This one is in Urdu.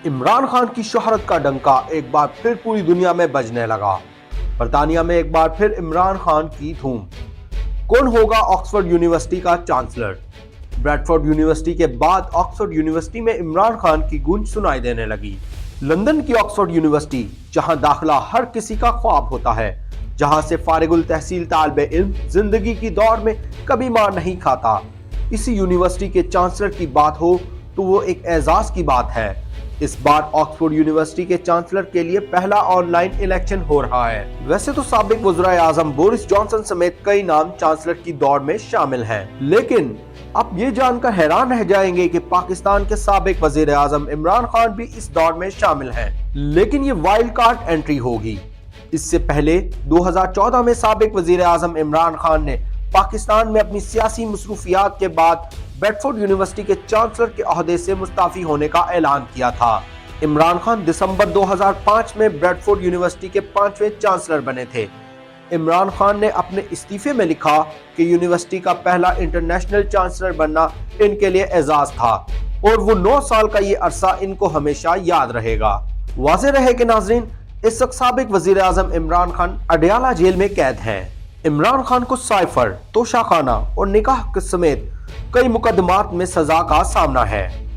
عمران خان کی شہرت کا ڈنکا ایک بار پھر پوری دنیا میں بجنے لگا۔ برطانیہ میں ایک بار پھر عمران خان کی دھوم۔ کون ہوگا آکسفورڈ یونیورسٹی کا چانسلر؟ بریڈفورڈ یونیورسٹی کے بعد آکسفورڈ یونیورسٹی میں عمران خان کی گونج سنائی دینے لگی۔ لندن کی آکسفورڈ یونیورسٹی، جہاں داخلہ ہر کسی کا خواب ہوتا ہے، جہاں سے فارغ التحصیل طالب علم زندگی کی دوڑ میں کبھی مار نہیں کھاتا، اسی یونیورسٹی کے چانسلر کی بات ہو تو وہ ایک اعزاز کی بات ہے۔ اس بار آکسفورڈ یونیورسٹی کے چانسلر کے لیے پہلا آن لائن الیکشن ہو رہا ہے۔ ویسے تو سابق وزراء اعظم بورس جانسن سمیت کئی نام چانسلر کی دوڑ میں شامل ہیں، لیکن اب یہ جان کر حیران رہ جائیں گے کہ پاکستان کے سابق وزیر اعظم عمران خان بھی اس دوڑ میں شامل ہیں، لیکن یہ وائلڈ کارڈ انٹری ہوگی۔ اس سے پہلے 2014 میں سابق وزیر اعظم عمران خان نے پاکستان میں اپنی سیاسی مصروفیات کے بعد بریڈفورڈ یونیورسٹی کے چانسلر کے عہدے سے مستعفی ہونے کا اعلان کیا تھا۔ عمران خان دسمبر 2005 میں بریڈفورڈ یونیورسٹی کے 5ویں چانسلر بنے تھے۔ عمران خان نے اپنے استعفے میں لکھا کہ یونیورسٹی کا پہلا انٹرنیشنل چانسلر بننا ان کے لیے اعزاز تھا اور وہ 9 سال کا یہ عرصہ ان کو ہمیشہ یاد رہے گا۔ واضح رہے کہ ناظرین، اس وقت سابق وزیر اعظم عمران خان اڈیالہ جیل میں قید ہیں۔ عمران خان کو سائفر، توشہ خانہ اور نکاح سمیت کئی مقدمات میں سزا کا سامنا ہے۔